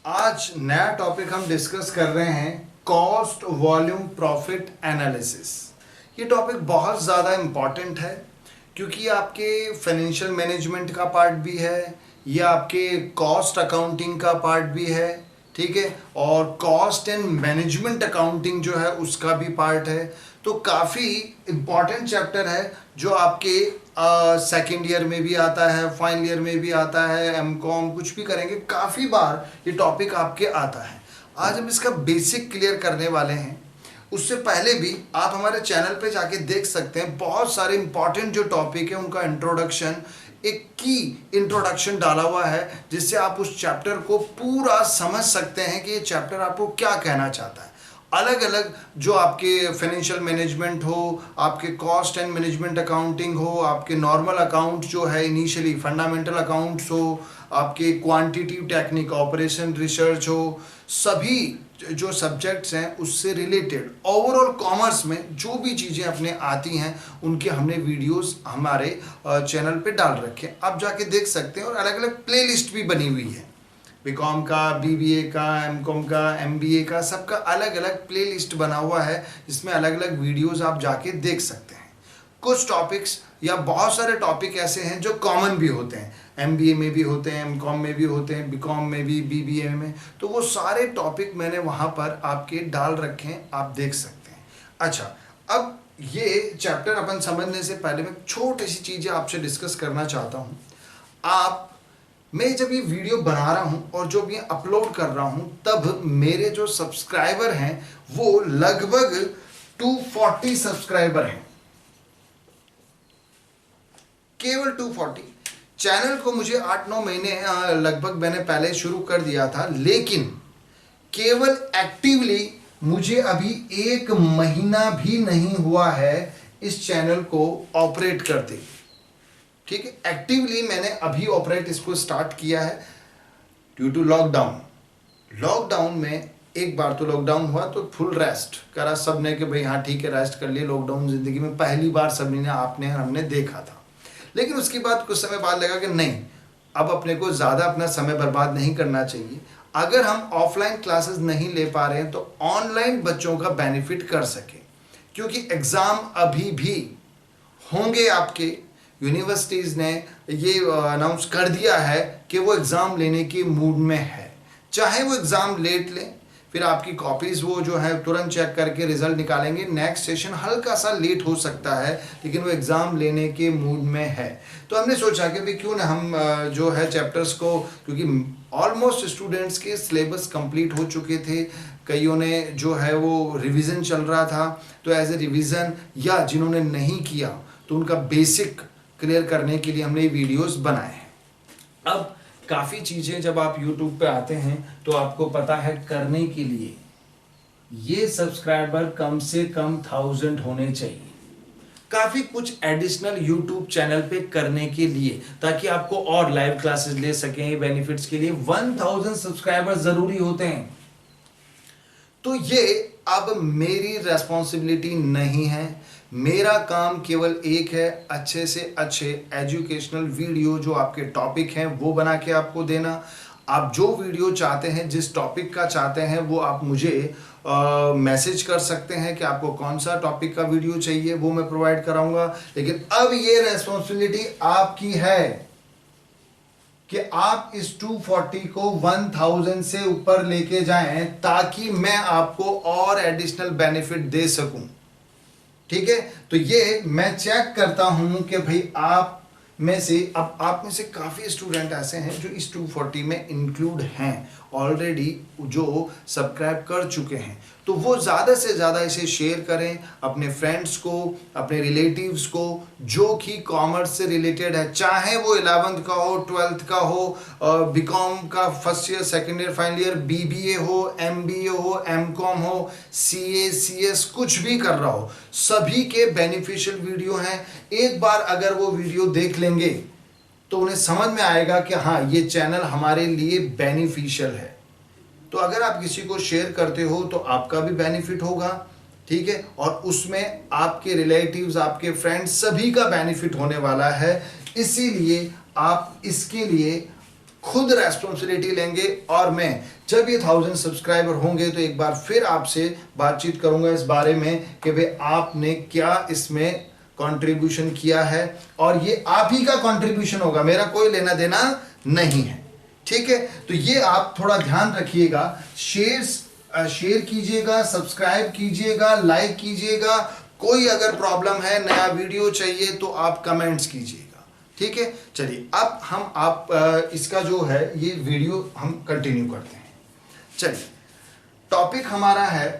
आज नया टॉपिक हम डिस्कस कर रहे हैं कॉस्ट वॉल्यूम प्रॉफिट एनालिसिस। ये टॉपिक बहुत ज़्यादा इम्पॉर्टेंट है क्योंकि आपके फाइनेंशियल मैनेजमेंट का पार्ट भी है, ये आपके कॉस्ट अकाउंटिंग का पार्ट भी है, ठीक है, और कॉस्ट एंड मैनेजमेंट अकाउंटिंग जो है उसका भी पार्ट है। तो काफ़ी इम्पॉर्टेंट चैप्टर है जो आपके सेकेंड ईयर में भी आता है, फाइनल ईयर में भी आता है, एमकॉम कुछ भी करेंगे काफ़ी बार ये टॉपिक आपके आता है। आज हम इसका बेसिक क्लियर करने वाले हैं। उससे पहले भी आप हमारे चैनल पे जाके देख सकते हैं, बहुत सारे इंपॉर्टेंट जो टॉपिक है उनका इंट्रोडक्शन, एक की इंट्रोडक्शन डाला हुआ है जिससे आप उस चैप्टर को पूरा समझ सकते हैं कि ये चैप्टर आपको क्या कहना चाहता है। अलग अलग जो आपके फाइनेंशियल मैनेजमेंट हो, आपके कॉस्ट एंड मैनेजमेंट अकाउंटिंग हो, आपके नॉर्मल अकाउंट जो है इनिशियली फंडामेंटल अकाउंट्स हो, आपके क्वांटिटेटिव टेक्निक ऑपरेशन रिसर्च हो, सभी जो सब्जेक्ट्स हैं उससे रिलेटेड ओवरऑल कॉमर्स में जो भी चीज़ें अपने आती हैं उनके हमने वीडियोस हमारे चैनल पे डाल रखे हैं, आप जाके देख सकते हैं। और अलग अलग प्लेलिस्ट भी बनी हुई है, बीकॉम का, बीबीए का, एमकॉम का, एमबीए का, सबका अलग अलग प्लेलिस्ट बना हुआ है जिसमें अलग अलग वीडियोस आप जाके देख सकते हैं। कुछ टॉपिक्स या बहुत सारे टॉपिक ऐसे हैं जो कॉमन भी होते हैं, एमबीए में भी होते हैं, एमकॉम में भी होते हैं, बीकॉम में भी, बीबीए में, तो वो सारे टॉपिक मैंने वहाँ पर आपके डाल रखे हैं, आप देख सकते हैं। अच्छा, अब ये चैप्टर अपन समझने से पहले मैं छोटी सी चीज़ें आपसे डिस्कस करना चाहता हूँ। मैं जब ये वीडियो बना रहा हूँ और जो मैं अपलोड कर रहा हूँ तब मेरे जो सब्सक्राइबर हैं वो लगभग 240 सब्सक्राइबर हैं, केवल 240। चैनल को मुझे 8-9 महीने लगभग मैंने पहले शुरू कर दिया था, लेकिन केवल एक्टिवली मुझे अभी 1 महीना भी नहीं हुआ है इस चैनल को ऑपरेट करते। ठीक है, एक्टिवली मैंने अभी ऑपरेट इसको स्टार्ट किया है ड्यू टू लॉकडाउन में। एक बार तो लॉकडाउन हुआ तो फुल रेस्ट करा सबने कि भाई हाँ ठीक है रेस्ट कर लिए। लॉकडाउन जिंदगी में पहली बार सबने ने आपने हमने देखा था, लेकिन उसके बाद कुछ समय बाद लगा कि नहीं, अब अपने को ज़्यादा अपना समय बर्बाद नहीं करना चाहिए। अगर हम ऑफलाइन क्लासेस नहीं ले पा रहे हैं तो ऑनलाइन बच्चों का बेनिफिट कर सके, क्योंकि एग्ज़ाम अभी भी होंगे आपके। यूनिवर्सिटीज़ ने ये अनाउंस कर दिया है कि वो एग्ज़ाम लेने के मूड में है, चाहे वो एग्ज़ाम लेट लें, फिर आपकी कॉपीज़ वो जो है तुरंत चेक करके रिजल्ट निकालेंगे। नेक्स्ट सेशन हल्का सा लेट हो सकता है लेकिन वो एग्ज़ाम लेने के मूड में है। तो हमने सोचा कि भाई क्यों ना हम जो है चैप्टर्स को, क्योंकि ऑलमोस्ट स्टूडेंट्स के सिलेबस कंप्लीट हो चुके थे, कईयों ने जो है वो रिवीजन चल रहा था, तो एज ए रिवीजन, या जिन्होंने नहीं किया तो उनका बेसिक क्लियर करने के लिए हमने ये वीडियोस बनाए हैं। अब काफ़ी चीज़ें जब आप YouTube पे आते हैं तो आपको पता है करने के लिए ये सब्सक्राइबर कम से कम 1000 होने चाहिए। काफ़ी कुछ एडिशनल YouTube चैनल पे करने के लिए, ताकि आपको और लाइव क्लासेस ले सकें बेनिफिट्स के लिए 1000 सब्सक्राइबर ज़रूरी होते हैं। तो ये अब मेरी रेस्पॉन्सिबिलिटी नहीं है, मेरा काम केवल एक है, अच्छे से अच्छे एजुकेशनल वीडियो जो आपके टॉपिक हैं वो बना के आपको देना। आप जो वीडियो चाहते हैं, जिस टॉपिक का चाहते हैं, वो आप मुझे मैसेज कर सकते हैं कि आपको कौन सा टॉपिक का वीडियो चाहिए, वो मैं प्रोवाइड कराऊंगा। लेकिन अब ये रेस्पॉन्सिबिलिटी आपकी है कि आप इस 240 को 1000 से ऊपर लेके जाएं ताकि मैं आपको और एडिशनल बेनिफिट दे सकूं। ठीक है, तो ये मैं चेक करता हूं कि भाई आप में से, अब आप में से काफ़ी स्टूडेंट ऐसे हैं जो इस 240 में इंक्लूड हैं ऑलरेडी, जो सब्सक्राइब कर चुके हैं। तो वो ज़्यादा से ज़्यादा इसे शेयर करें अपने फ्रेंड्स को, अपने रिलेटिव्स को, जो कि कॉमर्स से रिलेटेड है, चाहे वो 11th का हो, 12th का हो, बीकॉम का first year, second year, final year, BBA हो, एमबीए हो, एमकॉम हो, सीए, सीएस, कुछ भी कर रहा हो, सभी के बेनिफिशियल वीडियो हैं। एक बार अगर वो वीडियो देख लेंगे तो उन्हें समझ में आएगा कि हाँ ये चैनल हमारे लिए बेनिफिशियल है। तो अगर आप किसी को शेयर करते हो तो आपका भी बेनिफिट होगा, ठीक है, और उसमें आपके रिलेटिव्स, आपके फ्रेंड्स, सभी का बेनिफिट होने वाला है। इसीलिए आप इसके लिए खुद रेस्पॉन्सिबिलिटी लेंगे और मैं जब ये 1000 सब्सक्राइबर होंगे तो एक बार फिर आपसे बातचीत करूंगा इस बारे में कि भाई आपने क्या इसमें कंट्रीब्यूशन किया है, और ये आप ही का कंट्रीब्यूशन होगा, मेरा कोई लेना देना नहीं है। ठीक है, तो ये आप थोड़ा ध्यान रखिएगा। शेयर कीजिएगा, सब्सक्राइब कीजिएगा, लाइक कीजिएगा। कोई अगर प्रॉब्लम है, नया वीडियो चाहिए तो आप कमेंट्स कीजिएगा। ठीक है, चलिए अब हम इसका जो है ये वीडियो हम कंटिन्यू करते हैं। चलिए, टॉपिक हमारा है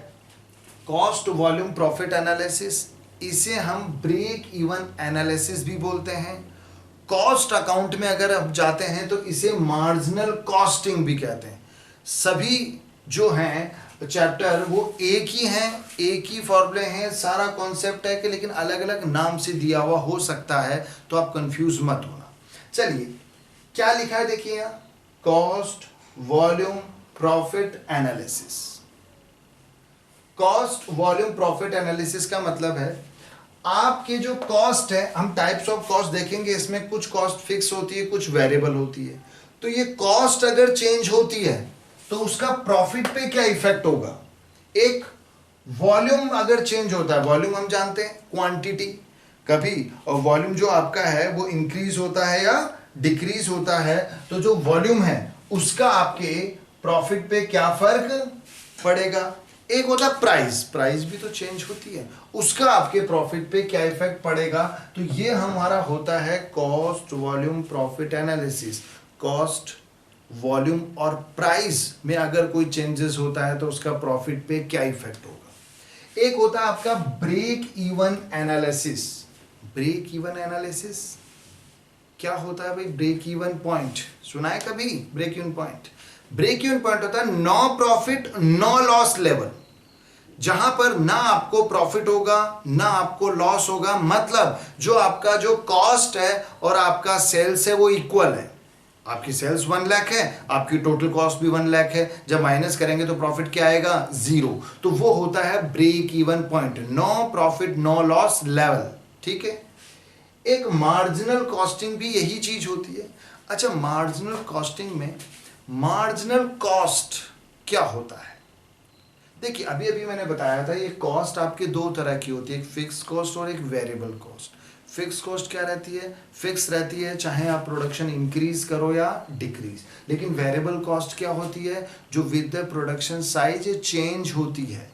कॉस्ट वॉल्यूम प्रॉफिट एनालिसिस। इसे हम ब्रेक इवन एनालिसिस भी बोलते हैं। कॉस्ट अकाउंट में अगर आप जाते हैं तो इसे मार्जिनल कॉस्टिंग भी कहते हैं। सभी जो हैं चैप्टर वो एक ही हैं, एक ही फॉर्मूले हैं, सारा कॉन्सेप्ट है कि लेकिन अलग अलग नाम से दिया हुआ हो सकता है, तो आप कंफ्यूज मत होना। चलिए, क्या लिखा है देखिए यहाँ, cost volume profit analysis. Cost volume profit analysis का मतलब है आपके जो कॉस्ट है, हम टाइप्स ऑफ कॉस्ट देखेंगे, इसमें कुछ कॉस्ट फिक्स होती है, कुछ वेरिएबल होती है। तो ये कॉस्ट अगर चेंज होती है तो उसका प्रॉफिट पे क्या इफेक्ट होगा। एक वॉल्यूम अगर चेंज होता है, वॉल्यूम हम जानते हैं क्वांटिटी, कभी और वॉल्यूम जो आपका है वो इंक्रीज होता है या डिक्रीज होता है, तो जो वॉल्यूम है उसका आपके प्रॉफिट पे क्या फर्क पड़ेगा। एक होता है प्राइस, प्राइस भी तो चेंज होती है, उसका आपके प्रॉफिट पे क्या इफेक्ट पड़ेगा। तो ये हमारा होता है cost volume profit analysis. Cost volume और प्राइस में अगर कोई चेंजेस होता है तो उसका प्रॉफिट पे क्या इफेक्ट होगा। एक होता है आपका break even analysis. Break even analysis क्या होता है भाई? ब्रेक इवन पॉइंट सुना है कभी? Break even point, break even point होता है no profit no loss level, जहां पर ना आपको प्रॉफिट होगा ना आपको लॉस होगा। मतलब जो आपका जो कॉस्ट है और आपका सेल्स है वो इक्वल है। आपकी सेल्स 1 लाख है, आपकी टोटल कॉस्ट भी 1 लाख है, जब माइनस करेंगे तो प्रॉफिट क्या आएगा? 0। तो वो होता है break even point, no profit no loss level. ठीक है, एक मार्जिनल कॉस्टिंग भी यही चीज होती है। अच्छा, मार्जिनल कॉस्टिंग में मार्जिनल कॉस्ट क्या होता है? देखिए, अभी अभी मैंने बताया था ये कॉस्ट आपके दो तरह की होती है, एक फिक्स कॉस्ट और एक वेरिएबल कॉस्ट। फिक्स कॉस्ट क्या रहती है? फिक्स रहती है, चाहे आप प्रोडक्शन इंक्रीज करो या डिक्रीज। लेकिन वेरिएबल कॉस्ट क्या होती है? जो with the production size change होती है।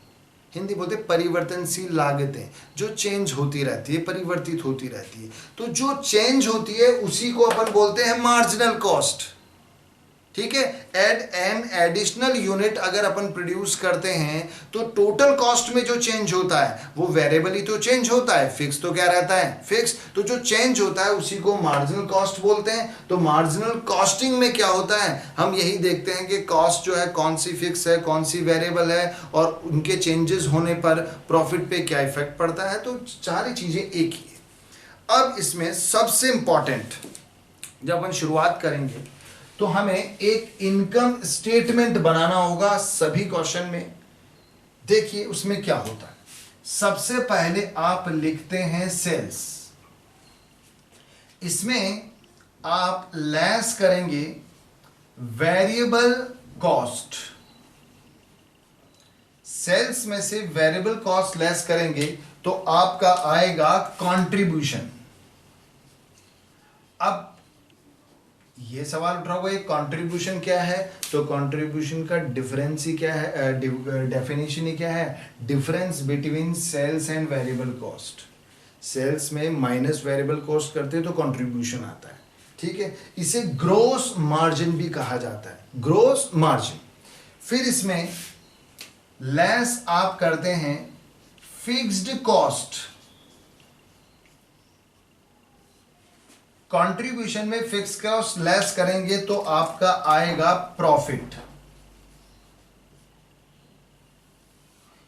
हिंदी बोलते परिवर्तनशील लागतें, जो चेंज होती रहती है, परिवर्तित होती रहती है। तो जो चेंज होती है उसी को अपन बोलते हैं मार्जिनल कॉस्ट। ठीक है, एड एन एडिशनल यूनिट अगर अपन प्रोड्यूस करते हैं तो टोटल कॉस्ट में जो चेंज होता है वो वेरिएबल ही तो चेंज होता है, फिक्स तो क्या रहता है? फिक्स। तो जो चेंज होता है उसी को मार्जिनल कॉस्ट बोलते हैं। तो मार्जिनल कॉस्टिंग में क्या होता है? हम यही देखते हैं कि कॉस्ट जो है कौन सी फिक्स है, कौन सी वेरिएबल है, और उनके चेंजेस होने पर प्रॉफिट पे क्या इफेक्ट पड़ता है। तो सारी चीजें एक ही है। अब इसमें सबसे इंपॉर्टेंट, जब अपन शुरुआत करेंगे तो हमें एक इनकम स्टेटमेंट बनाना होगा सभी क्वेश्चन में। देखिए उसमें क्या होता है। सबसे पहले आप लिखते हैं सेल्स, इसमें आप लेस करेंगे वेरिएबल कॉस्ट। सेल्स में से वेरिएबल कॉस्ट लेस करेंगे तो आपका आएगा कंट्रीब्यूशन। अब ये सवाल उठ रहा होगा, ये कंट्रीब्यूशन क्या है? तो कंट्रीब्यूशन का डिफरेंस ही क्या है, डेफिनेशन ही क्या है? Difference between sales and variable cost. Sales में माइनस वेरिएबल कॉस्ट करते हैं तो कंट्रीब्यूशन आता है। ठीक है, इसे ग्रोस मार्जिन भी कहा जाता है, ग्रोस मार्जिन। फिर इसमें लेस आप करते हैं फिक्स्ड कॉस्ट। कंट्रीब्यूशन में फिक्स कॉस्ट लेस करेंगे तो आपका आएगा प्रॉफिट।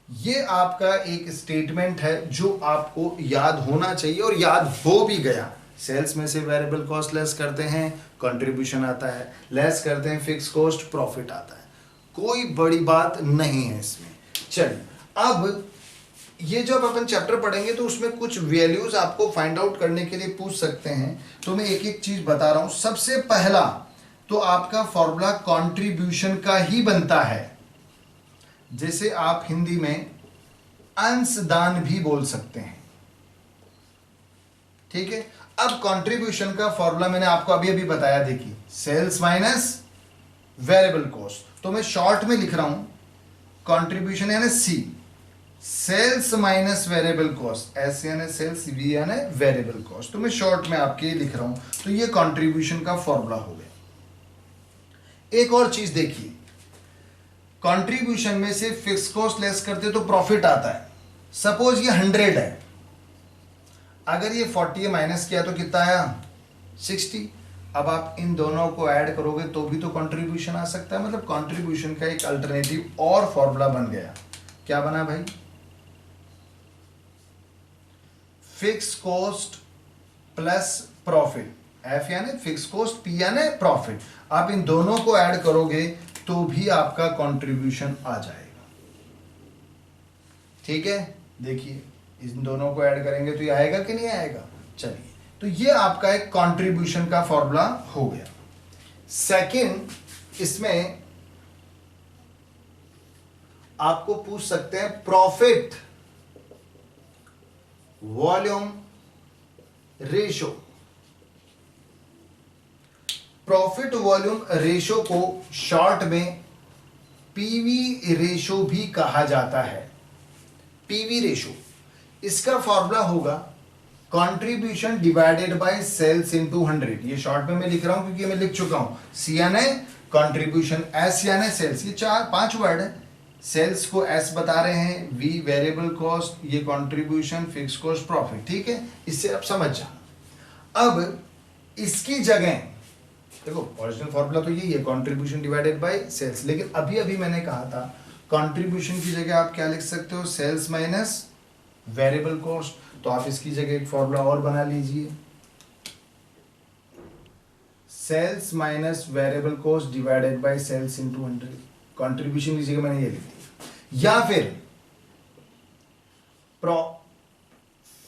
ये आपका एक स्टेटमेंट है जो आपको याद होना चाहिए और याद हो भी गया। सेल्स में से वेरिएबल कॉस्ट लेस करते हैं, कंट्रीब्यूशन आता है, लेस करते हैं फिक्स कॉस्ट, प्रॉफिट आता है। कोई बड़ी बात नहीं है इसमें। चलिए, अब ये जब अपन चैप्टर पढ़ेंगे तो उसमें कुछ वैल्यूज आपको फाइंड आउट करने के लिए पूछ सकते हैं, तो मैं एक एक चीज बता रहा हूं। सबसे पहला तो आपका फॉर्मूला कंट्रीब्यूशन का ही बनता है। जैसे आप हिंदी में अंशदान भी बोल सकते हैं, ठीक है। अब कंट्रीब्यूशन का फॉर्मूला मैंने आपको अभी अभी बताया, देखिए सेल्स माइनस वेरिएबल कॉस्ट। तो मैं शॉर्ट में लिख रहा हूं कंट्रीब्यूशन यानी C, sales minus variable cost, S यानी सेल्स, वी यानी वेरिएबल कॉस्ट। तो मैं शॉर्ट में आपके लिख रहा हूं, तो ये कंट्रीब्यूशन का फॉर्मूला हो गया। एक और चीज देखिए, कंट्रीब्यूशन में से फिक्स कॉस्ट लेस करते तो प्रॉफिट आता है। सपोज ये 100 है, अगर ये 40 माइनस किया तो कितना आया 60। अब आप इन दोनों को ऐड करोगे तो भी तो कंट्रीब्यूशन आ सकता है। मतलब कंट्रीब्यूशन का एक अल्टरनेटिव और फॉर्मूला बन गया। क्या बना भाई, fix cost plus profit, F यानी फिक्स कॉस्ट, पी यानी प्रॉफिट। आप इन दोनों को ऐड करोगे तो भी आपका कंट्रीब्यूशन आ जाएगा, ठीक है। देखिए इन दोनों को ऐड करेंगे तो ये आएगा कि नहीं आएगा। चलिए, तो ये आपका एक कंट्रीब्यूशन का फॉर्मूला हो गया। सेकंड, इसमें आपको पूछ सकते हैं profit volume ratio. Profit volume ratio को शॉर्ट में पीवी रेशो भी कहा जाता है। पीवी रेशो, इसका फॉर्मूला होगा contribution divided by sales into 100। ये शॉर्ट में मैं लिख रहा हूं क्योंकि मैं लिख चुका हूं। सी यानी कंट्रीब्यूशन, एस यानी सेल्स, ये 4-5 वर्ड है। सेल्स को एस बता रहे हैं, वी वेरिएबल कॉस्ट, ये कंट्रीब्यूशन, फिक्स कॉस्ट, प्रॉफिट, ठीक है। इससे आप समझ जाना। अब इसकी जगह देखो, ओरिजिनल फॉर्मूला तो यही है कंट्रीब्यूशन डिवाइडेड बाय सेल्स, लेकिन अभी अभी मैंने कहा था कंट्रीब्यूशन की जगह आप क्या लिख सकते हो, सेल्स माइनस वेरिएबल कॉस्ट। तो आप इसकी जगह एक फॉर्मूला और बना लीजिए, sales minus variable cost divided by sales into 100। Contribution की जगह मैंने ये लिख दिया। या फिर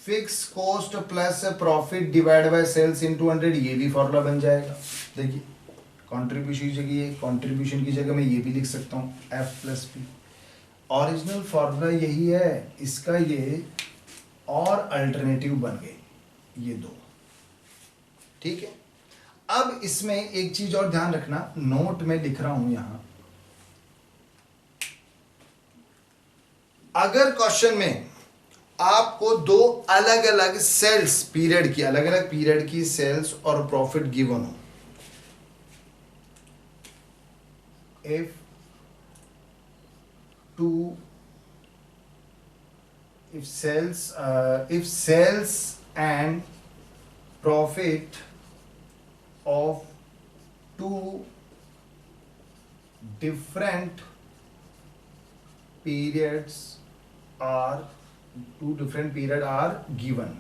fix cost plus profit divide by sales into 100, ये भी फॉर्मूला बन जाएगा। देखिए कंट्रीब्यूशन की जगह, कंट्रीब्यूशन की जगह मैं ये भी लिख सकता हूँ, F plus P. Original formula यही है, इसका ये और अल्टरनेटिव बन गए ये दो, ठीक है। अब इसमें एक चीज और ध्यान रखना, नोट में लिख रहा हूं यहां, अगर क्वेश्चन में आपको दो अलग अलग सेल्स पीरियड की, अलग अलग पीरियड की सेल्स और प्रॉफिट गिवन हो, if sales and profit of two different periods are given।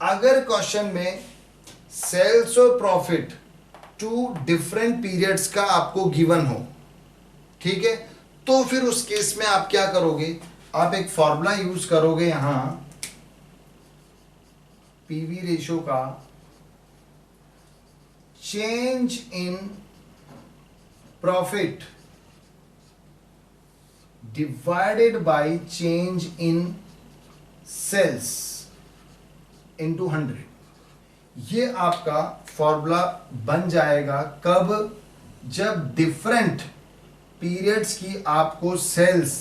अगर क्वेश्चन में सेल्स और प्रॉफिट 2 डिफरेंट पीरियड्स का आपको गिवन हो, ठीक है, तो फिर उस केस में आप क्या करोगे, आप एक फॉर्मूला यूज करोगे यहां पीवी रेशो का, change in profit divided by change in sales into 100। ये आपका फॉर्मूला बन जाएगा कब, जब डिफरेंट पीरियड्स की आपको सेल्स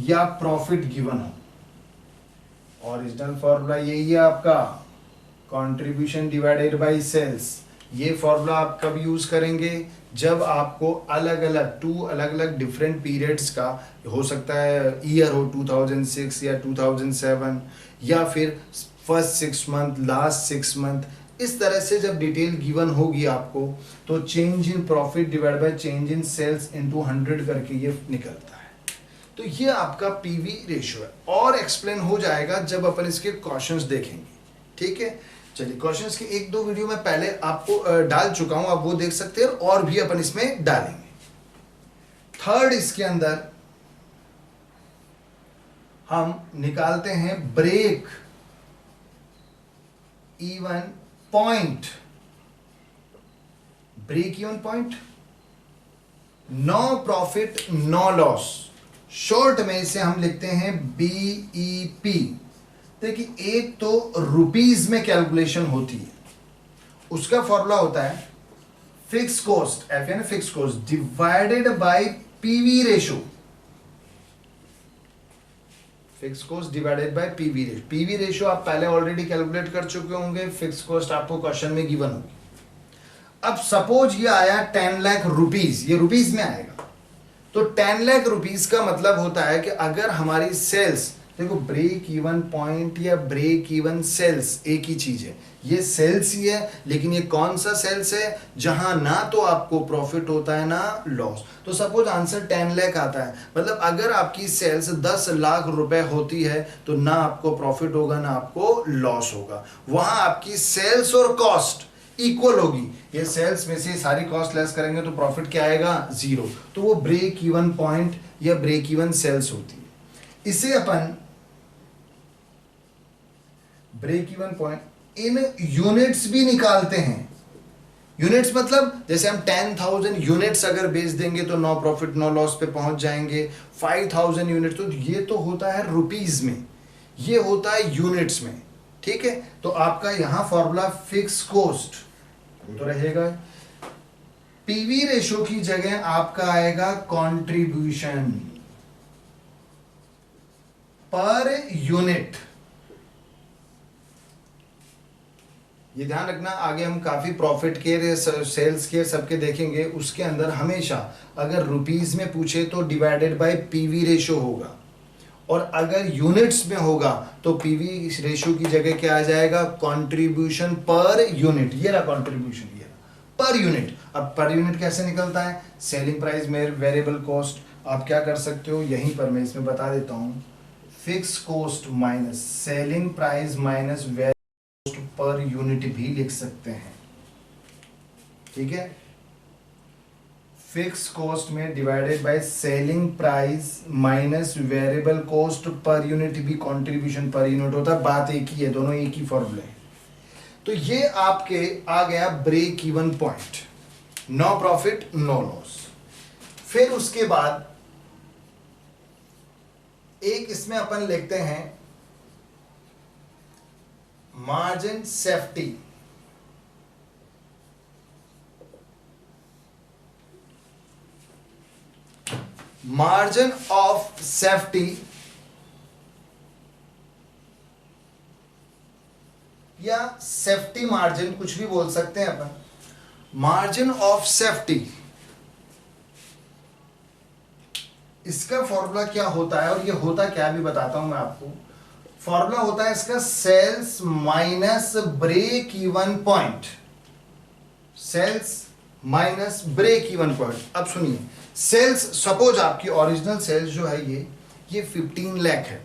या प्रॉफिट गिवन हो। ओरिजिनल फॉर्मूला यही है आपका, कंट्रीब्यूशन डिवाइडेड बाय सेल्स। ये फॉर्मूला आप कब यूज करेंगे, जब आपको अलग अलग डिफरेंट पीरियड्स का, हो सकता है ईयर हो 2006 या 2007, या फिर फर्स्ट 6 मंथ, लास्ट 6 मंथ, इस तरह से जब डिटेल गिवन होगी आपको, तो change in profit divide by change in sales into 100 करके ये निकलता है। तो ये आपका पीवी रेशियो है, और एक्सप्लेन हो जाएगा जब अपन इसके क्वेश्चंस देखेंगे, ठीक है। चलिए, क्वेश्चंस के 1-2 वीडियो में पहले आपको डाल चुका हूं, आप वो देख सकते हैं, और भी अपन इसमें डालेंगे। थर्ड, इसके अंदर हम निकालते हैं break even point break even point, no profit no loss, short में इसे हम लिखते हैं बीईपी। देखिए एक तो रुपीज में कैलकुलेशन होती है, उसका फॉर्मूला होता है फिक्स कॉस्ट, एफ यानी fix cost divided bye PV ratio, fix cost divided bye PV ratio. PV ratio आप पहले ऑलरेडी कैलकुलेट कर चुके होंगे, फिक्स कॉस्ट आपको क्वेश्चन में गिवन होगी। अब सपोज ये आया 10 लाख रुपीज, ये रुपीज में आएगा, तो 10 लाख रुपीज का मतलब होता है कि अगर हमारी सेल्स, देखो ब्रेक इवन पॉइंट या ब्रेक इवन सेल्स एक ही चीज है, ये सेल्स ही है, लेकिन ये कौन सा सेल्स है जहां ना तो आपको प्रॉफिट होता है ना लॉस। तो सपोज आंसर 10 लाख आता है, मतलब अगर आपकी सेल्स 10 लाख रुपए होती है तो ना आपको प्रॉफिट होगा ना आपको लॉस होगा, वहां आपकी सेल्स और कॉस्ट इक्वल होगी। ये सेल्स में से सारी कॉस्ट लेस करेंगे तो प्रॉफिट क्या आएगा, जीरो, तो वो ब्रेक इवन पॉइंट या ब्रेक इवन सेल्स होती है। इसे अपन break even point in units भी निकालते हैं। यूनिट्स मतलब जैसे हम 10,000 यूनिट्स अगर बेच देंगे तो नो प्रॉफिट नो लॉस पे पहुंच जाएंगे। 5,000 यूनिट्स, तो ये तो होता है रुपीज में, ये होता है यूनिट्स में, ठीक है। तो आपका यहां फॉर्मूला फिक्स कॉस्ट वो तो रहेगा, पीवी रेशो की जगह आपका आएगा कंट्रीब्यूशन पर यूनिट। ये ध्यान रखना, आगे हम काफी प्रॉफिट के सेल्स के सबके देखेंगे, उसके अंदर हमेशा अगर रुपीज में पूछे तो डिवाइडेड बाय पीवी रेशो होगा, और अगर यूनिट्स में होगा तो पीवी रेशो की जगह क्या आ जाएगा, कंट्रीब्यूशन पर यूनिट। ये रहा कंट्रीब्यूशन, ये रहा पर यूनिट। अब पर यूनिट कैसे निकलता है, सेलिंग प्राइस में वेरिएबल कॉस्ट, आप क्या कर सकते हो, यहीं पर मैं इसमें बता देता हूं, fix cost minus selling price minus per unit भी लिख सकते हैं, ठीक है। फिक्स कॉस्ट में divided by selling price minus variable cost per unit भी कंट्रीब्यूशन पर यूनिट होता है, बात एक ही है, दोनों एक ही फॉर्मूले हैं। तो ये आपके आ गया break even point, no profit no loss. फिर उसके बाद एक इसमें अपन लिखते हैं margin safety. Margin of safety या सेफ्टी मार्जिन, कुछ भी बोल सकते हैं अपन। मार्जिन ऑफ सेफ्टी, इसका फॉर्मूला क्या होता है और ये होता क्या भी बताता हूं मैं आपको। फॉर्मूला होता है इसका sales minus break even point, sales minus break even point. अब सुनिए, सेल्स सपोज आपकी ओरिजिनल सेल्स जो है ये 15 लाख है,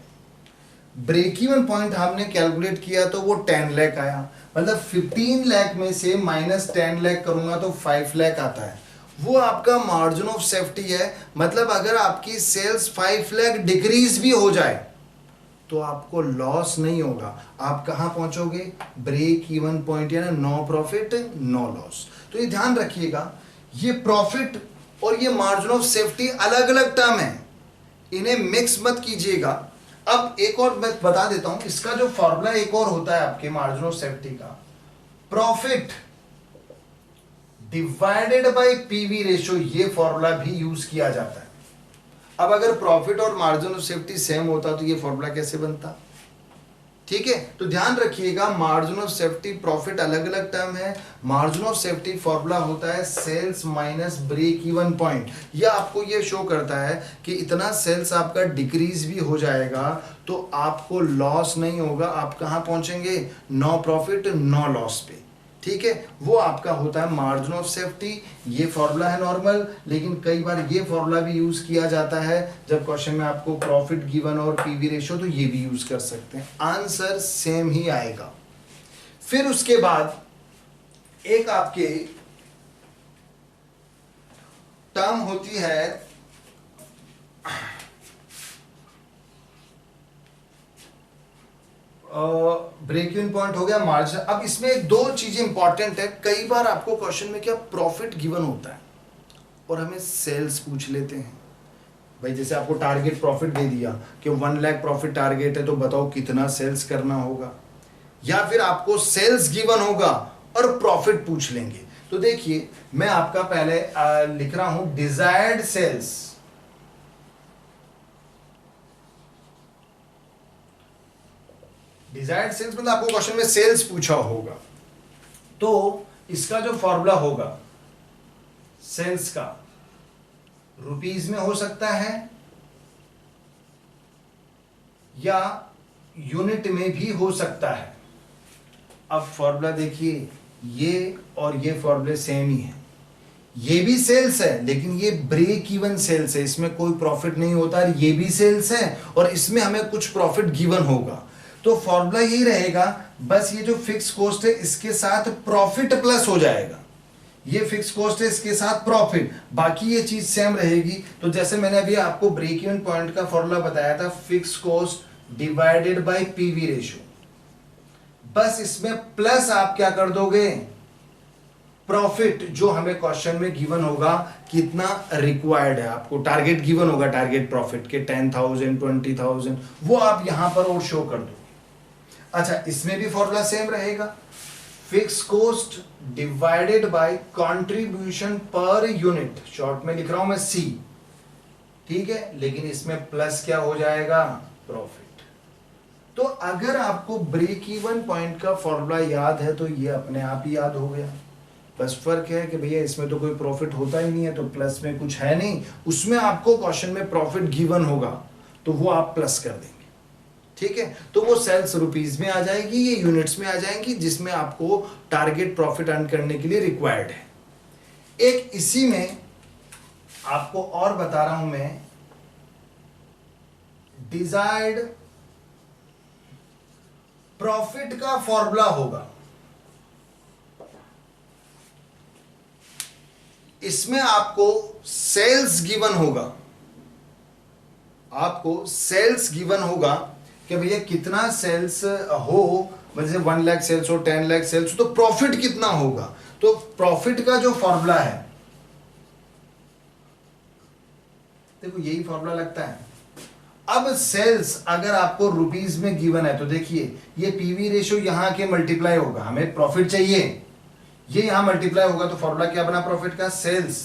ब्रेक इवन पॉइंट हमने कैलकुलेट किया तो वो 10 लाख आया, मतलब 15 लाख में से माइनस 10 लाख करूंगा तो 5 लाख आता है, वो आपका मार्जिन ऑफ सेफ्टी है। मतलब अगर आपकी सेल्स 5 लाख डिक्रीज भी हो जाए तो आपको लॉस नहीं होगा, आप कहां पहुंचोगे, ब्रेक इवन पॉइंट, यानी नो प्रॉफिट नो लॉस। तो ये ध्यान रखिएगा, ये प्रॉफिट और ये मार्जिन ऑफ सेफ्टी अलग अलग टर्म है, इन्हें मिक्स मत कीजिएगा। अब एक और मैं बता देता हूं, इसका जो फॉर्मूला एक और होता है आपके मार्जिन ऑफ सेफ्टी का, profit divided bye PV ratio, ये फॉर्मूला भी यूज किया जाता है। अब अगर प्रॉफिट और मार्जिन ऑफ सेफ्टी सेम होता तो ये फॉर्मूला कैसे बनता, ठीक है। तो ध्यान रखिएगा, मार्जिन ऑफ सेफ्टी प्रॉफिट अलग अलग टर्म है। मार्जिन ऑफ सेफ्टी फॉर्मूला होता है sales minus break even point. यह आपको ये शो करता है कि इतना सेल्स आपका डिक्रीज भी हो जाएगा तो आपको लॉस नहीं होगा, आप कहां पहुंचेंगे, नो प्रॉफिट नो लॉस पे, ठीक है। वो आपका होता है मार्जिन ऑफ सेफ्टी। ये फॉर्मूला है नॉर्मल, लेकिन कई बार ये फॉर्मूला भी यूज किया जाता है जब क्वेश्चन में आपको प्रॉफिट गिवन और पीवी रेशो, तो ये भी यूज कर सकते हैं, आंसर सेम ही आएगा। फिर उसके बाद एक आपके टर्म होती है ब्रेक इवन पॉइंट हो गया, मार्जिन। अब इसमें दो चीजें इंपॉर्टेंट है। कई बार आपको क्वेश्चन में क्या प्रॉफिट गिवन होता है और हमें सेल्स पूछ लेते हैं। भाई जैसे आपको टारगेट प्रॉफिट दे दिया कि 1 लाख प्रॉफिट टारगेट है, तो बताओ कितना सेल्स करना होगा। या फिर आपको सेल्स गिवन होगा और प्रॉफिट पूछ लेंगे। तो देखिए मैं आपका पहले लिख रहा हूं डिजायर्ड सेल्स। डिजायर्ड सेल्स मतलब आपको क्वेश्चन में सेल्स पूछा होगा, तो इसका जो फॉर्मूला होगा सेल्स का, रुपीज में हो सकता है या यूनिट में भी हो सकता है। अब फॉर्मूला देखिए, ये और ये फॉर्मूले सेम ही है। ये भी सेल्स है लेकिन ये ब्रेक इवन सेल्स है, इसमें कोई प्रॉफिट नहीं होता। ये भी सेल्स है और इसमें हमें कुछ प्रॉफिट गिवन होगा। तो फॉर्मूला यही रहेगा, बस ये जो फिक्स कॉस्ट है इसके साथ प्रॉफिट प्लस हो जाएगा। ये फिक्स कॉस्ट है, इसके साथ प्रॉफिट, बाकी ये चीज सेम रहेगी। तो जैसे मैंने अभी आपको ब्रेक इवन पॉइंट का फॉर्मूला बताया था, fix cost divided bye PV ratio. बस इसमें प्लस आप क्या कर दोगे, प्रॉफिट जो हमें क्वेश्चन में गिवन होगा, कितना रिक्वायर्ड है, आपको टारगेट गिवन होगा, टारगेट प्रॉफिट के 10,000 20,000, वो आप यहां पर और शो कर दो। अच्छा, इसमें भी फॉर्मूला सेम रहेगा, fix cost divided by contribution per unit, short में लिख रहा हूं मैं सी, ठीक है, लेकिन इसमें प्लस क्या हो जाएगा, प्रॉफिट। तो अगर आपको ब्रेक इवन पॉइंट का फॉर्मूला याद है तो ये अपने आप ही याद हो गया। बस फर्क है कि भैया इसमें तो कोई प्रॉफिट होता ही नहीं है, तो प्लस में कुछ है नहीं, उसमें आपको क्वेश्चन में प्रॉफिट गिवन होगा तो वो आप प्लस कर देंगे, ठीक है। तो वो सेल्स रुपीज में आ जाएगी, ये यूनिट्स में आ जाएंगी, जिसमें आपको टारगेट प्रॉफिट अर्न करने के लिए रिक्वायर्ड है। एक इसी में आपको और बता रहा हूं मैं, डिजायर्ड प्रॉफिट का फॉर्मूला होगा। इसमें आपको सेल्स गिवन होगा, आपको सेल्स गिवन होगा कि भैया कितना सेल्स हो, जैसे 1 लाख सेल्स हो, 10 लाख सेल्स हो, तो प्रॉफिट कितना होगा। तो प्रॉफिट का जो फॉर्मूला है, देखो यही फॉर्मूला लगता है। अब सेल्स अगर आपको रुपीज में गिवन है तो देखिए ये पीवी रेशियो यहां के मल्टीप्लाई होगा, हमें प्रॉफिट चाहिए, ये यहां मल्टीप्लाई होगा, तो फॉर्मूला क्या बना प्रॉफिट का, सेल्स।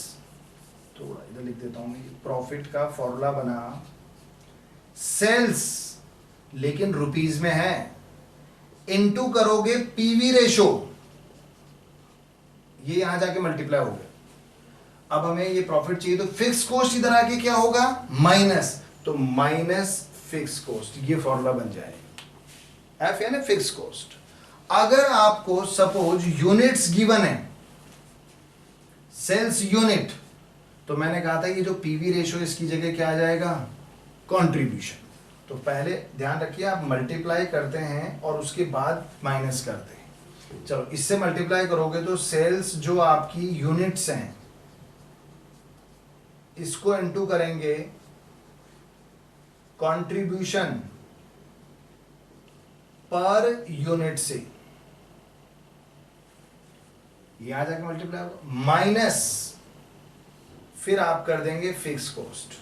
थोड़ा इधर लिख देता हूं मैं, प्रॉफिट का फॉर्मूला बना सेल्स, लेकिन रुपीज में है, इनटू करोगे पीवी रेशियो, ये यहां जाके मल्टीप्लाई हो गया। अब हमें ये प्रॉफिट चाहिए तो फिक्स कॉस्ट इधर आके क्या होगा, माइनस, तो माइनस फिक्स कॉस्ट, ये फॉर्मूला बन जाएगा, एफ यानी फिक्स कॉस्ट। अगर आपको सपोज यूनिट्स गिवन है, सेल्स यूनिट, तो मैंने कहा था ये जो पीवी रेशियो इसकी जगह क्या आ जाएगा, कंट्रीब्यूशन। तो पहले ध्यान रखिए आप मल्टीप्लाई करते हैं और उसके बाद माइनस करते हैं। चलो इससे मल्टीप्लाई करोगे तो सेल्स जो आपकी यूनिट्स हैं, इसको इनटू करेंगे कंट्रीब्यूशन पर यूनिट से, ये आ जाके मल्टीप्लाई होगा, माइनस फिर आप कर देंगे फिक्स कॉस्ट,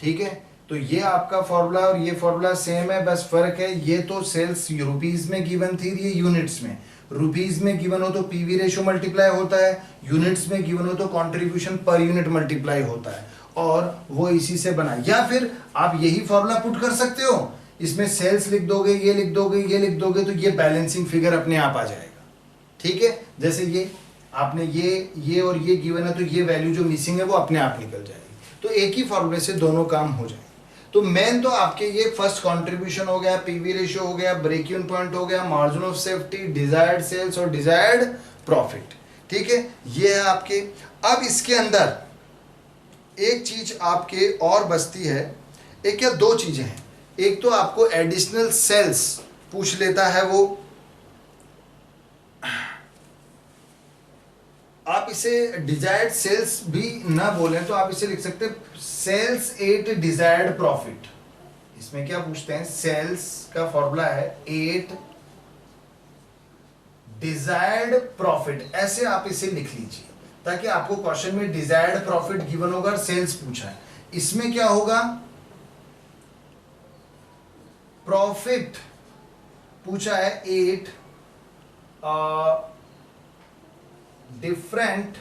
ठीक है। तो ये आपका फॉर्मूला और ये फॉर्मूला सेम है, बस फर्क है ये तो सेल्स रुपीज में गिवन थी, ये यूनिट्स में। रुपीज में गिवन हो तो पीवी रेशियो मल्टीप्लाई होता है, यूनिट्स में गिवन हो तो कंट्रीब्यूशन पर यूनिट मल्टीप्लाई होता है, और वो इसी से बना। या फिर आप यही फॉर्मूला पुट कर सकते हो, इसमें सेल्स लिख दोगे, ये लिख दोगे, ये लिख दोगे, तो ये बैलेंसिंग फिगर अपने आप आ जाएगा, ठीक है। जैसे ये आपने ये और ये गिवन है, तो ये वैल्यू जो मिसिंग है वो अपने आप निकल जाएगी। तो एक ही फॉर्मूले से दोनों काम हो जाएंगे। तो मेन तो आपके ये फर्स्ट कंट्रीब्यूशन हो गया, पीवी रेशियो हो गया, ब्रेक इवन पॉइंट हो गया, margin of safety, desired sales और डिजायर्ड प्रॉफिट, ठीक है, ये है आपके। अब इसके अंदर एक चीज आपके और बचती है, एक या दो चीजें हैं। एक तो आपको एडिशनल सेल्स पूछ लेता है, वो आप इसे डिजायर्ड सेल्स भी ना बोलें तो आप इसे लिख सकते हैं सेल्स एट डिजायर्ड प्रॉफिट, इसमें क्या पूछते हैं, सेल्स का फॉर्मूला है 8 डिजायर्ड प्रॉफिट, ऐसे आप इसे लिख लीजिए ताकि आपको क्वेश्चन में डिजायर्ड प्रॉफिट गिवन होगा और सेल्स पूछा है, इसमें क्या होगा, प्रॉफिट पूछा है 8 डिफरेंट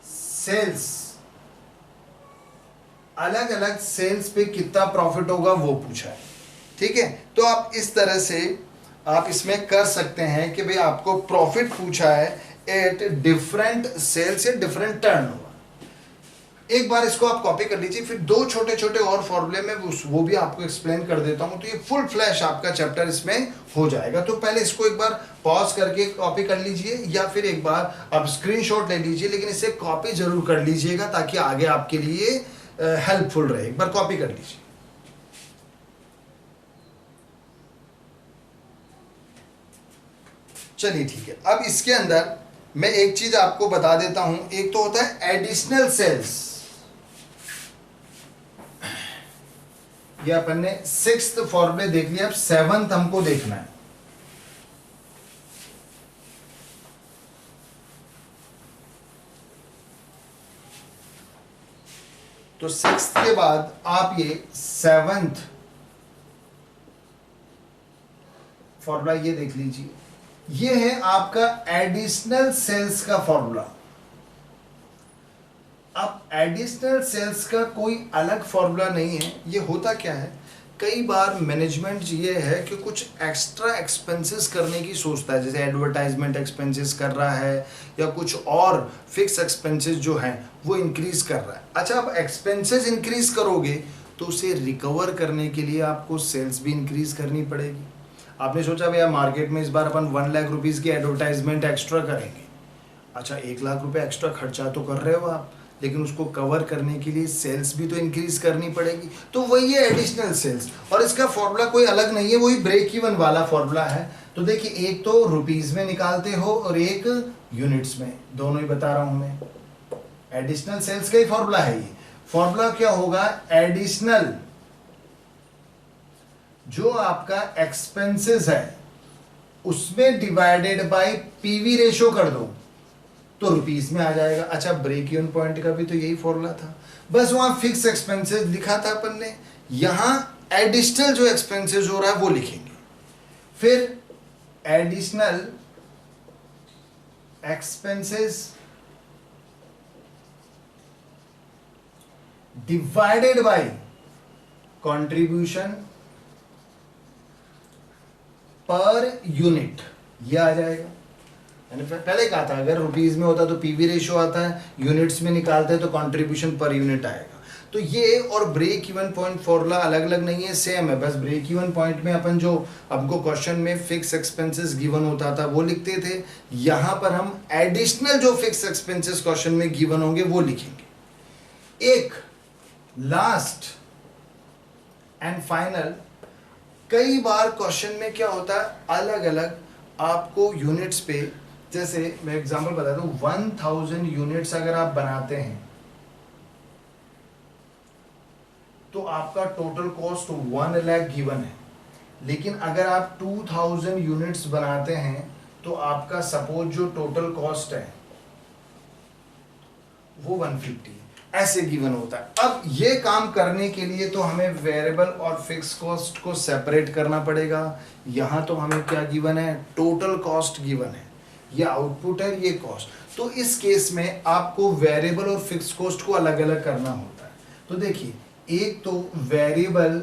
सेल्स, अलग अलग सेल्स पे कितना प्रॉफिट होगा वो पूछा है। ठीक है, तो आप इस तरह से आप इसमें कर सकते हैं कि भाई आपको प्रॉफिट पूछा है एट डिफरेंट सेल्स या डिफरेंट टर्नओवर। एक बार इसको आप कॉपी कर लीजिए, फिर दो छोटे छोटे और फॉर्मूले में वो भी आपको एक्सप्लेन कर देता हूं, तो ये फुल फ्लैश आपका चैप्टर इसमें हो जाएगा। तो पहले इसको एक बार पॉज करके कॉपी कर लीजिए या फिर एक बार आप स्क्रीनशॉट ले लीजिए, लेकिन इसे कॉपी जरूर कर लीजिएगा ताकि आगे आपके लिए हेल्पफुल रहे। एक बार कॉपी कर लीजिए। चलिए ठीक है, अब इसके अंदर मैं एक चीज आपको बता देता हूं, एक तो होता है एडिशनल सेल्स, ये अपन ने 6th फॉर्मूले देख लिया, अब 7th हमको देखना है। तो 6th के बाद आप ये 7th फॉर्मूला ये देख लीजिए, ये है आपका एडिशनल सेल्स का फॉर्मूला। अब एडिशनल सेल्स का कोई अलग फॉर्मूला नहीं है, ये होता क्या है, कई बार मैनेजमेंट ये है कि कुछ एक्स्ट्रा एक्सपेंसेस करने की सोचता है, जैसे एडवर्टाइजमेंट एक्सपेंसेस कर रहा है या कुछ और फिक्स एक्सपेंसेस जो हैं वो इंक्रीज कर रहा है। अच्छा, अब एक्सपेंसेस इंक्रीज करोगे तो उसे रिकवर करने के लिए आपको सेल्स भी इंक्रीज करनी पड़ेगी। आपने सोचा भैया मार्केट में इस बार अपन 1 लाख रुपीज़ की एडवर्टाइजमेंट एक्स्ट्रा करेंगे, अच्छा 1 लाख रुपए एक्स्ट्रा खर्चा तो कर रहे हो आप, लेकिन उसको कवर करने के लिए सेल्स भी तो इंक्रीज करनी पड़ेगी, तो वही है एडिशनल सेल्स। और इसका फॉर्मूला कोई अलग नहीं है, वही ब्रेक इवन वाला फॉर्मूला है। तो देखिए, एक तो रुपीज में निकालते हो और एक यूनिट्स में, दोनों ही बता रहा हूं मैं। एडिशनल सेल्स का ही फॉर्मूला है ये। फॉर्मूला क्या होगा, एडिशनल जो आपका एक्सपेंसेस है उसमें डिवाइडेड बाय पीवी रेशो कर दो तो रुपीस में आ जाएगा। अच्छा, ब्रेक इवन पॉइंट का भी तो यही फॉर्मूला था, बस वहां फिक्स एक्सपेंसेस लिखा था अपन ने, यहां एडिशनल जो एक्सपेंसेस हो रहा है वो लिखेंगे। फिर additional expenses divided by contribution per unit, यह आ जाएगा। मैंने पहले कहा था अगर रुपीज में होता तो पीवी रेशियो आता है, यूनिट्स में निकालते हैं तो कंट्रीब्यूशन पर यूनिट आएगा। तो ये और ब्रेक इवन पॉइंट फॉर्मूला अलग अलग नहीं है, सेम है, बस ब्रेक इवन पॉइंट में अपन जो हमको क्वेश्चन में फिक्स एक्सपेंसेस गिवन होता था वो लिखते थे, यहां पर हम एडिशनल जो फिक्स एक्सपेंसेस क्वेश्चन में गिवन होंगे वो लिखेंगे। एक लास्ट एंड फाइनल, कई बार क्वेश्चन में क्या होता है अलग अलग आपको यूनिट्स पे, जैसे मैं एग्जांपल बता दूं, 1000 यूनिट्स अगर आप बनाते हैं तो आपका टोटल कॉस्ट 1 लाख गिवन है, लेकिन अगर आप 2000 यूनिट्स बनाते हैं तो आपका सपोज जो टोटल कॉस्ट है वो 150 ऐसे गिवन होता है। अब ये काम करने के लिए तो हमें वेरिएबल और फिक्स कॉस्ट को सेपरेट करना पड़ेगा। यहां तो हमें क्या गिवन है, टोटल कॉस्ट गिवन है, ये आउटपुट है, ये कॉस्ट। तो इस केस में आपको वेरिएबल और फिक्स कॉस्ट को अलग अलग करना होता है। तो देखिए, एक तो वेरिएबल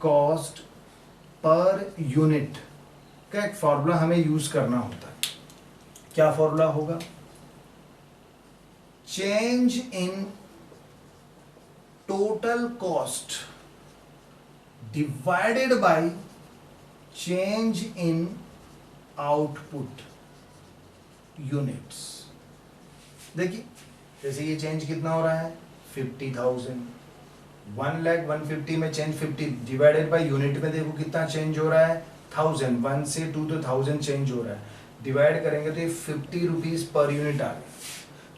कॉस्ट पर यूनिट का एक फॉर्मूला हमें यूज करना होता है। क्या फॉर्मूला होगा, change in total cost divided by change in output units. देखिए, जैसे ये चेंज कितना हो रहा है 50,000, 1,50,000 में चेंज 50 डिवाइडेड बाय यूनिट में देखो कितना चेंज हो रहा है 1000, 1 से 2 तो 1000 चेंज हो रहा है, डिवाइड करेंगे तो ये 50 रुपीज पर यूनिट आ गया।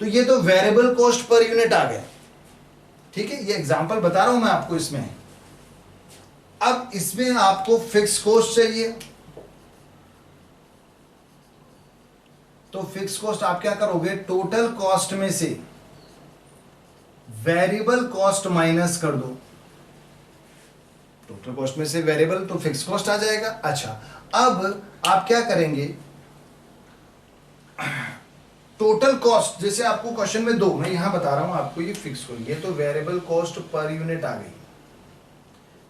तो ये तो वेरिएबल कॉस्ट पर यूनिट आ गया, ठीक है, ये एग्जांपल बता रहा हूं मैं आपको इसमें। अब इसमें आपको फिक्स कॉस्ट चाहिए, तो फिक्स कॉस्ट आप क्या करोगे, टोटल कॉस्ट में से वेरिएबल कॉस्ट माइनस कर दो। टोटल कॉस्ट में से वेरिएबल तो फिक्स कॉस्ट आ जाएगा। अच्छा, अब आप क्या करेंगे, टोटल कॉस्ट जैसे आपको क्वेश्चन में दो, मैं यहां बता रहा हूं आपको, ये फिक्स कॉस्ट, ये तो वेरिएबल कॉस्ट पर यूनिट आ गई।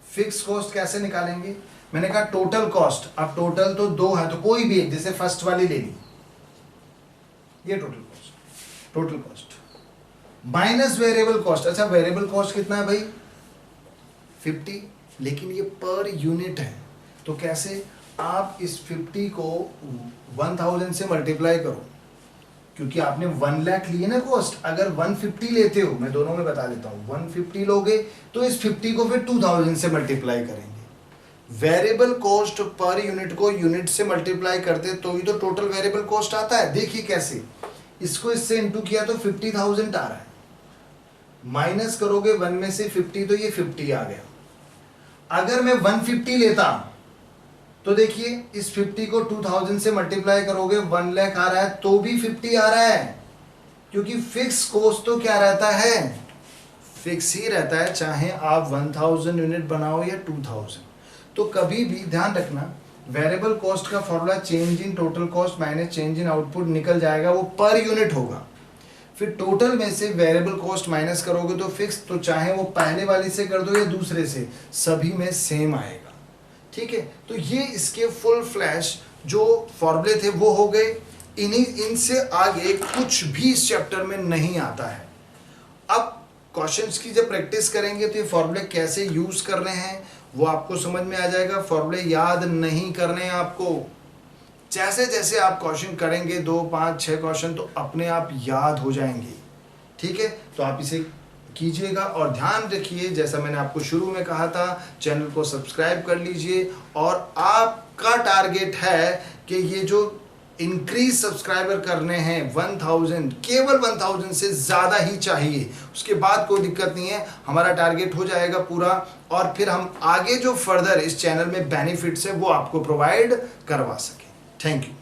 फिक्स कॉस्ट कैसे निकालेंगे, मैंने कहा टोटल कॉस्ट, अब टोटल तो दो है तो कोई भी एक, जैसे फर्स्ट वाली ले ली, ये total cost minus variable cost. अच्छा, वेरिएबल कॉस्ट कितना है भाई, 50, लेकिन ये पर यूनिट है, तो कैसे, आप इस 50 को 1000 से मल्टीप्लाई करो, क्योंकि आपने 1 लाख लिए ना कॉस्ट। अगर 150 लेते हो, मैं दोनों में बता देता हूं, 150 लोगे तो इस 50 को फिर 2000 से मल्टीप्लाई करेंगे। वेरिएबल कॉस्ट पर यूनिट को यूनिट से मल्टीप्लाई करते तो ही तो टोटल वेरिएबल कॉस्ट आता है। देखिए कैसे, इसको इससे इंटू किया तो 50,000 आ रहा है, माइनस करोगे 1 में से 50 तो ये 50 आ गया। अगर मैं 150 लेता तो देखिए इस 50 को 2000 से मल्टीप्लाई करोगे, 1 लाख आ रहा है तो भी 50 आ रहा है, क्योंकि फिक्स कॉस्ट तो क्या रहता है, फिक्स ही रहता है, चाहे आप 1000 यूनिट बनाओ या 2000। तो कभी भी ध्यान रखना, वेरिएबल कॉस्ट का formula change in total cost minus change in output निकल जाएगा, वो पर यूनिट होगा। फिर टोटल में से वेरिएबल कॉस्ट माइनस करोगे तो फिक्स, तो चाहे वो पहले वाली से कर दो या दूसरे से, सभी में सेम आएगा। ठीक है, तो ये इसके फुल फ्लैश जो फॉर्मूले थे वो हो गए। इनसे आगे कुछ भी इस चैप्टर में नहीं आता है। अब क्वेश्चंस की जब प्रैक्टिस करेंगे तो ये फॉर्मूले कैसे यूज करने हैं वो आपको समझ में आ जाएगा। फॉर्मूले याद नहीं करने हैं आपको, जैसे जैसे आप क्वेश्चन करेंगे 2, 5, 6 क्वेश्चन तो अपने आप याद हो जाएंगे। ठीक है, तो आप इसे कीजिएगा और ध्यान रखिए, जैसा मैंने आपको शुरू में कहा था, चैनल को सब्सक्राइब कर लीजिए। और आपका टारगेट है कि ये जो इंक्रीज सब्सक्राइबर करने हैं 1000, केवल 1000 से ज़्यादा ही चाहिए, उसके बाद कोई दिक्कत नहीं है, हमारा टारगेट हो जाएगा पूरा। और फिर हम आगे जो फर्दर इस चैनल में बेनिफिट्स है वो आपको प्रोवाइड करवा सकें। Thank you.